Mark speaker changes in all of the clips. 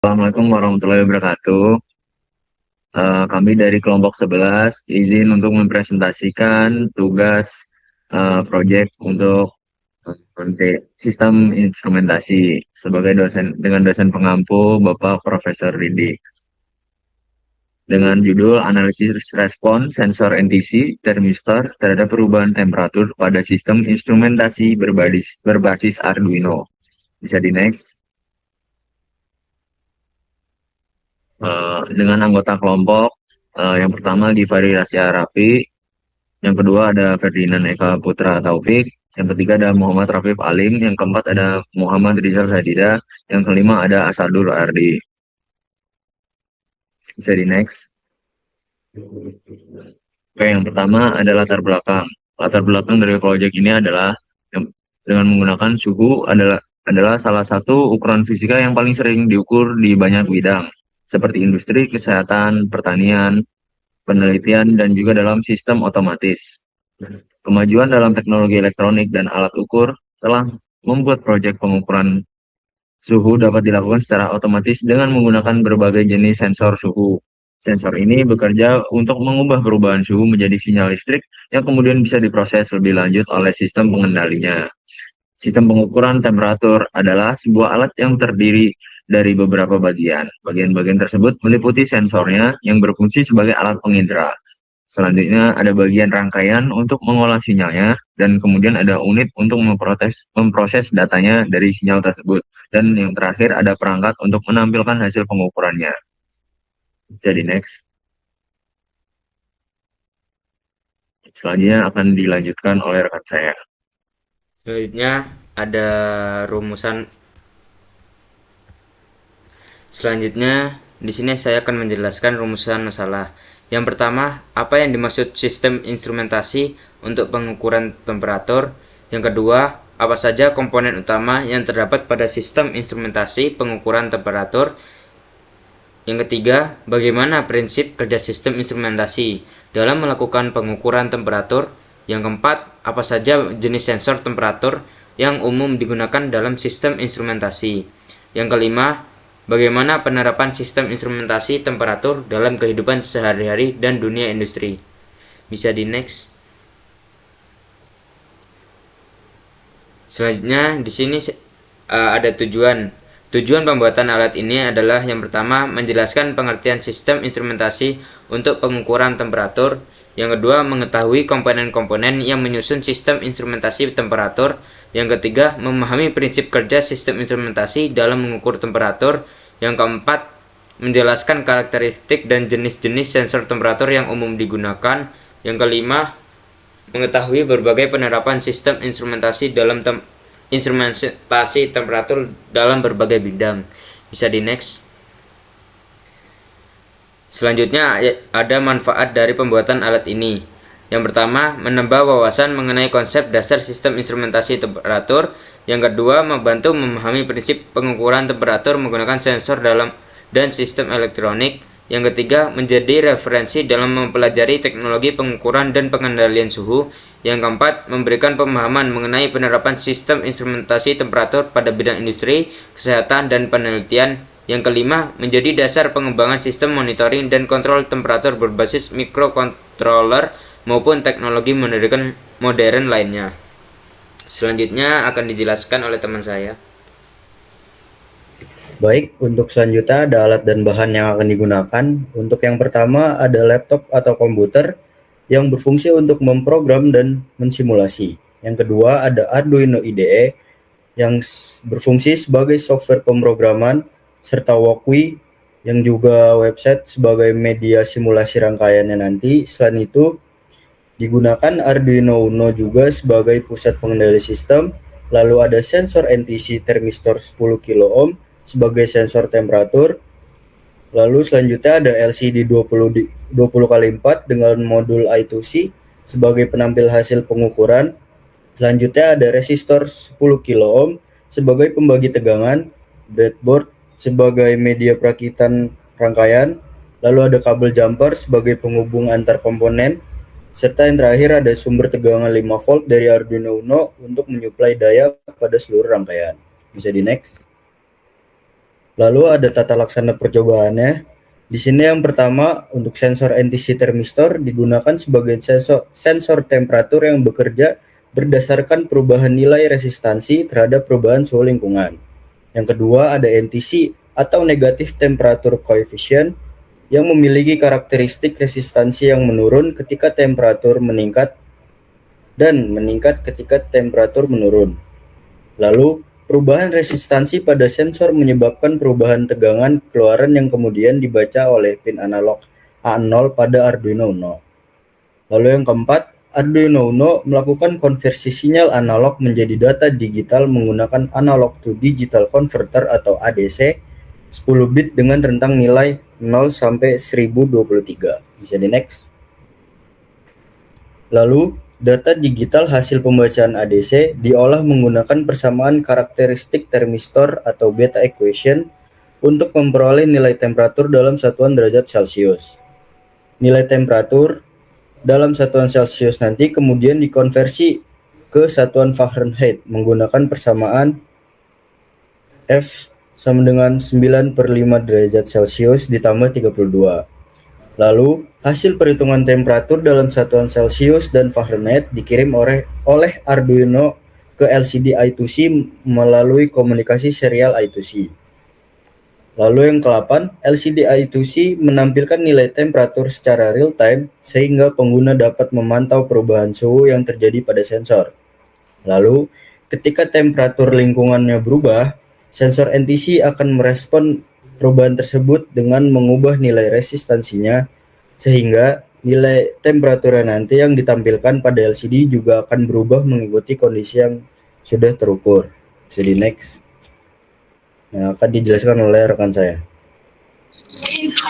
Speaker 1: Assalamualaikum warahmatullahi wabarakatuh. Kami dari kelompok 11 izin untuk mempresentasikan tugas proyek untuk nanti sistem instrumentasi sebagai dosen dengan dosen pengampu Bapak Profesor Ridi dengan judul analisis respon sensor NTC termistor terhadap perubahan temperatur pada sistem instrumentasi berbasis Arduino. Bisa di next. Dengan anggota kelompok yang pertama Givari Rasya Raffi, yang kedua ada Ferdinand Eka Putra Taufik, yang ketiga ada Muhammad Rafif Alim, yang keempat ada Muhammad Rizal Sadida, yang kelima ada Asadul Ardi. Bisa di next. Oke, yang pertama ada latar belakang. Latar belakang dari proyek ini adalah dengan menggunakan suhu adalah salah satu ukuran fisika yang paling sering diukur di banyak bidang, seperti industri, kesehatan, pertanian, penelitian, dan juga dalam sistem otomatis. Kemajuan dalam teknologi elektronik dan alat ukur telah membuat proyek pengukuran suhu dapat dilakukan secara otomatis dengan menggunakan berbagai jenis sensor suhu. Sensor ini bekerja untuk mengubah perubahan suhu menjadi sinyal listrik yang kemudian bisa diproses lebih lanjut oleh sistem pengendalinya. Sistem pengukuran temperatur adalah sebuah alat yang terdiri dari beberapa bagian. Bagian-bagian tersebut meliputi sensornya yang berfungsi sebagai alat pengindra. Selanjutnya ada bagian rangkaian untuk mengolah sinyalnya, dan kemudian ada unit untuk memproses datanya dari sinyal tersebut. Dan yang terakhir ada perangkat untuk menampilkan hasil pengukurannya. Jadi next. Selanjutnya akan dilanjutkan oleh rekan saya.
Speaker 2: Selanjutnya ada rumusan. Selanjutnya di sini saya akan menjelaskan rumusan masalah. Yang pertama, apa yang dimaksud sistem instrumentasi untuk pengukuran temperatur? Yang kedua, apa saja komponen utama yang terdapat pada sistem instrumentasi pengukuran temperatur? Yang ketiga, bagaimana prinsip kerja sistem instrumentasi dalam melakukan pengukuran temperatur? Yang keempat, apa saja jenis sensor temperatur yang umum digunakan dalam sistem instrumentasi? Yang kelima, bagaimana penerapan sistem instrumentasi temperatur dalam kehidupan sehari-hari dan dunia industri? Bisa di next. Selanjutnya di sini ada tujuan. Tujuan pembuatan alat ini adalah yang pertama menjelaskan pengertian sistem instrumentasi untuk pengukuran temperatur, yang kedua mengetahui komponen-komponen yang menyusun sistem instrumentasi temperatur, yang ketiga memahami prinsip kerja sistem instrumentasi dalam mengukur temperatur, yang keempat menjelaskan karakteristik dan jenis-jenis sensor temperatur yang umum digunakan, yang kelima mengetahui berbagai penerapan sistem instrumentasi instrumentasi temperatur dalam berbagai bidang. Bisa di next. Selanjutnya ada manfaat dari pembuatan alat ini. Yang pertama, menambah wawasan mengenai konsep dasar sistem instrumentasi temperatur. Yang kedua, membantu memahami prinsip pengukuran temperatur menggunakan sensor dalam dan sistem elektronik. Yang ketiga, menjadi referensi dalam mempelajari teknologi pengukuran dan pengendalian suhu. Yang keempat, memberikan pemahaman mengenai penerapan sistem instrumentasi temperatur pada bidang industri, kesehatan, dan penelitian. Yang kelima, menjadi dasar pengembangan sistem monitoring dan kontrol temperatur berbasis microcontroller maupun teknologi modern lainnya. Selanjutnya akan dijelaskan oleh teman saya.
Speaker 3: Baik, untuk selanjutnya ada alat dan bahan yang akan digunakan. Untuk yang pertama ada laptop atau komputer yang berfungsi untuk memprogram dan mensimulasi. Yang kedua ada Arduino IDE yang berfungsi sebagai software pemrograman, serta Walkwi yang juga website sebagai media simulasi rangkaiannya nanti. Selain itu digunakan Arduino Uno juga sebagai pusat pengendali sistem. Lalu ada sensor NTC termistor 10 kilo ohm sebagai sensor temperatur. Lalu selanjutnya ada LCD 20x4 dengan modul I2C sebagai penampil hasil pengukuran. Selanjutnya ada resistor 10 kilo ohm sebagai pembagi tegangan, breadboard sebagai media perakitan rangkaian, lalu ada kabel jumper sebagai penghubung antar komponen, serta yang terakhir ada sumber tegangan 5 volt dari Arduino Uno untuk menyuplai daya pada seluruh rangkaian. Bisa di next. Lalu ada tata laksana percobaannya. Di sini yang pertama, untuk sensor NTC termistor digunakan sebagai sensor temperatur yang bekerja berdasarkan perubahan nilai resistansi terhadap perubahan suhu lingkungan. Yang kedua ada NTC atau negatif temperature coefficient yang memiliki karakteristik resistansi yang menurun ketika temperatur meningkat dan meningkat ketika temperatur menurun. Lalu, perubahan resistansi pada sensor menyebabkan perubahan tegangan keluaran yang kemudian dibaca oleh pin analog A0 pada Arduino Uno. Lalu yang keempat, Arduino Uno melakukan konversi sinyal analog menjadi data digital menggunakan analog to digital converter atau ADC 10 bit dengan rentang nilai 0 sampai 1023. Bisa di next. Lalu, data digital hasil pembacaan ADC diolah menggunakan persamaan karakteristik termistor atau beta equation untuk memperoleh nilai temperatur dalam satuan derajat Celcius. Nilai temperatur dalam satuan Celcius nanti kemudian dikonversi ke satuan Fahrenheit menggunakan persamaan F sama dengan 9/5 derajat Celcius ditambah 32. Lalu, hasil perhitungan temperatur dalam satuan Celcius dan Fahrenheit dikirim oleh Arduino ke LCD I2C melalui komunikasi serial I2C. Lalu yang ke-8, LCD I2C menampilkan nilai temperatur secara real time sehingga pengguna dapat memantau perubahan suhu yang terjadi pada sensor. Lalu, ketika temperatur lingkungannya berubah, sensor NTC akan merespon perubahan tersebut dengan mengubah nilai resistansinya sehingga nilai temperatur nanti yang ditampilkan pada LCD juga akan berubah mengikuti kondisi yang sudah terukur. Jadi next. Nah, akan dijelaskan oleh rekan saya.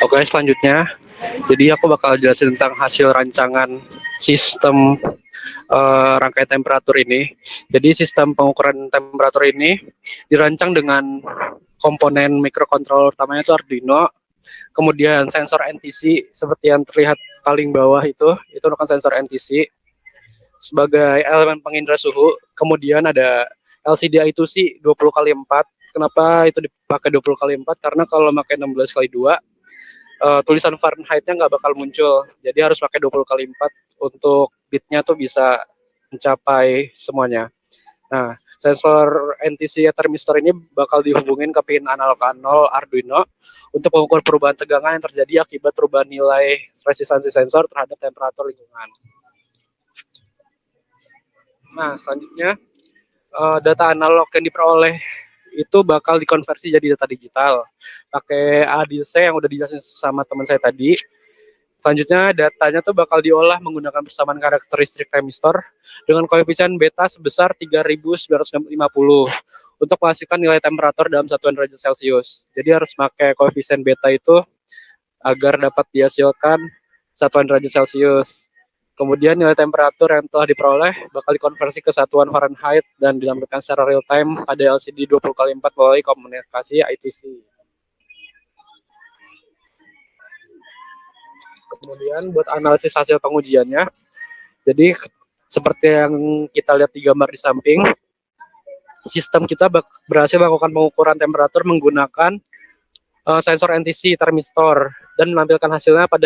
Speaker 4: Oke, selanjutnya. Jadi aku bakal jelasin tentang hasil rancangan sistem rangkai temperatur ini. Jadi sistem pengukuran temperatur ini dirancang dengan komponen microcontroller utamanya itu Arduino, kemudian sensor NTC seperti yang terlihat paling bawah itu merupakan sensor NTC sebagai elemen pengindra suhu. Kemudian ada LCD I2C 20x4. Kenapa itu dipakai 20x4? Karena kalau pakai 16x2 tulisan Fahrenheit-nya nggak bakal muncul. Jadi harus pakai 20x4 untuk bitnya tuh bisa mencapai semuanya. Nah, sensor NTC termistor ini bakal dihubungin ke pin analog A0 Arduino untuk mengukur perubahan tegangan yang terjadi akibat perubahan nilai resistansi sensor terhadap temperatur lingkungan. Nah, selanjutnya data analog yang diperoleh itu bakal dikonversi jadi data digital pakai ADC yang udah dijelasin sama teman saya tadi. Selanjutnya datanya tuh bakal diolah menggunakan persamaan karakteristik termistor dengan koefisien beta sebesar 3950 untuk menghasilkan nilai temperatur dalam satuan derajat Celcius. Jadi harus pakai koefisien beta itu agar dapat dihasilkan satuan derajat Celcius. Kemudian nilai temperatur yang telah diperoleh bakal dikonversi ke satuan Fahrenheit dan ditampilkan secara real time pada LCD 20x4 melalui komunikasi I2C. Kemudian buat analisis hasil pengujiannya, jadi seperti yang kita lihat di gambar di samping, sistem kita berhasil melakukan pengukuran temperatur menggunakan sensor NTC termistor dan menampilkan hasilnya pada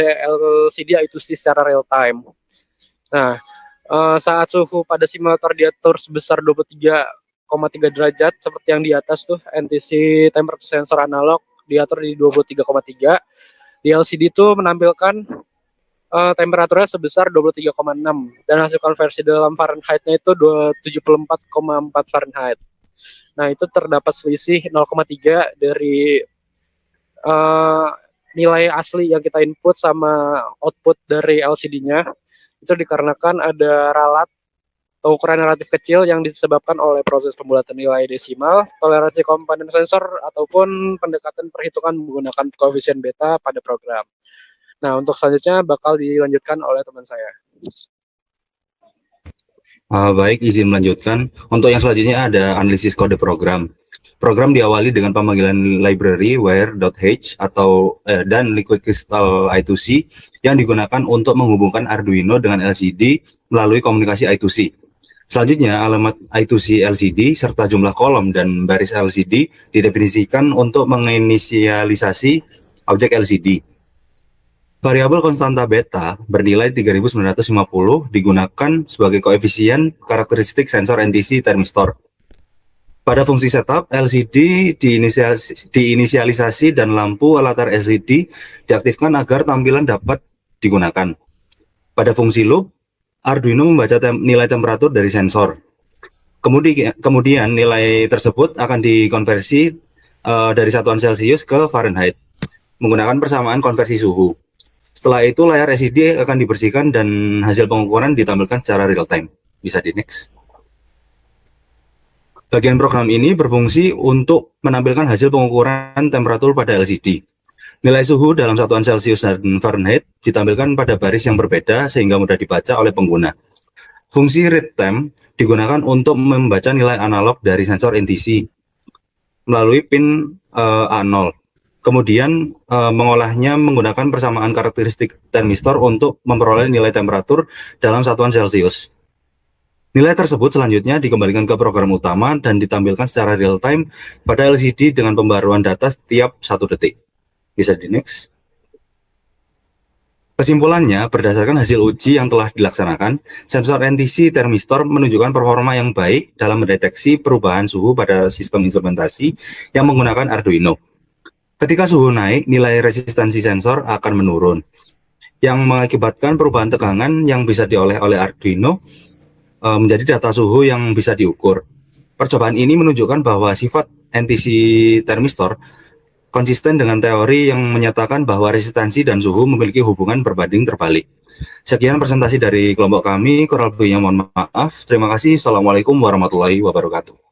Speaker 4: LCD I2C secara real time. Nah, saat suhu pada simulator diatur sebesar 23,3 derajat seperti yang di atas tuh, NTC temperatur sensor analog diatur di 23,3. Di LCD itu menampilkan temperaturnya sebesar 23,6 dan hasil konversi dalam Fahrenheit-nya itu 74,4 Fahrenheit. Nah, itu terdapat selisih 0,3 dari nilai asli yang kita input sama output dari LCD-nya. Itu dikarenakan ada ralat atau ukuran relatif kecil yang disebabkan oleh proses pembulatan nilai desimal, toleransi komponen sensor, ataupun pendekatan perhitungan menggunakan koefisien beta pada program. Nah, untuk selanjutnya bakal dilanjutkan oleh teman saya.
Speaker 5: Baik, izin melanjutkan. Untuk yang selanjutnya ada analisis kode program. Program diawali dengan pemanggilan library where.h dan liquid crystal I2C yang digunakan untuk menghubungkan Arduino dengan LCD melalui komunikasi I2C. Selanjutnya, alamat I2C LCD serta jumlah kolom dan baris LCD didefinisikan untuk menginisialisasi objek LCD. Variabel konstanta beta bernilai 3950 digunakan sebagai koefisien karakteristik sensor NTC thermistor. Pada fungsi setup, LCD diinisialisasi dan lampu latar LCD diaktifkan agar tampilan dapat digunakan. Pada fungsi loop, Arduino membaca nilai temperatur dari sensor. Kemudian nilai tersebut akan dikonversi dari satuan Celcius ke Fahrenheit menggunakan persamaan konversi suhu. Setelah itu layar LCD akan dibersihkan dan hasil pengukuran ditampilkan secara real time. Bisa di next. Bagian program ini berfungsi untuk menampilkan hasil pengukuran temperatur pada LCD. Nilai suhu dalam satuan Celcius dan Fahrenheit ditampilkan pada baris yang berbeda sehingga mudah dibaca oleh pengguna. Fungsi read time digunakan untuk membaca nilai analog dari sensor NTC melalui pin A0. Kemudian mengolahnya menggunakan persamaan karakteristik thermistor untuk memperoleh nilai temperatur dalam satuan Celcius. Nilai tersebut selanjutnya dikembalikan ke program utama dan ditampilkan secara real time pada LCD dengan pembaruan data setiap 1 detik. Bisa di next. Kesimpulannya, berdasarkan hasil uji yang telah dilaksanakan, sensor NTC thermistor menunjukkan performa yang baik dalam mendeteksi perubahan suhu pada sistem instrumentasi yang menggunakan Arduino. Ketika suhu naik, nilai resistansi sensor akan menurun, yang mengakibatkan perubahan tegangan yang bisa dioleh oleh Arduino menjadi data suhu yang bisa diukur. Percobaan ini menunjukkan bahwa sifat NTC thermistor konsisten dengan teori yang menyatakan bahwa resistansi dan suhu memiliki hubungan berbanding terbalik. Sekian presentasi dari kelompok kami, kurang lebihnya mohon maaf. Terima kasih. Assalamualaikum warahmatullahi wabarakatuh.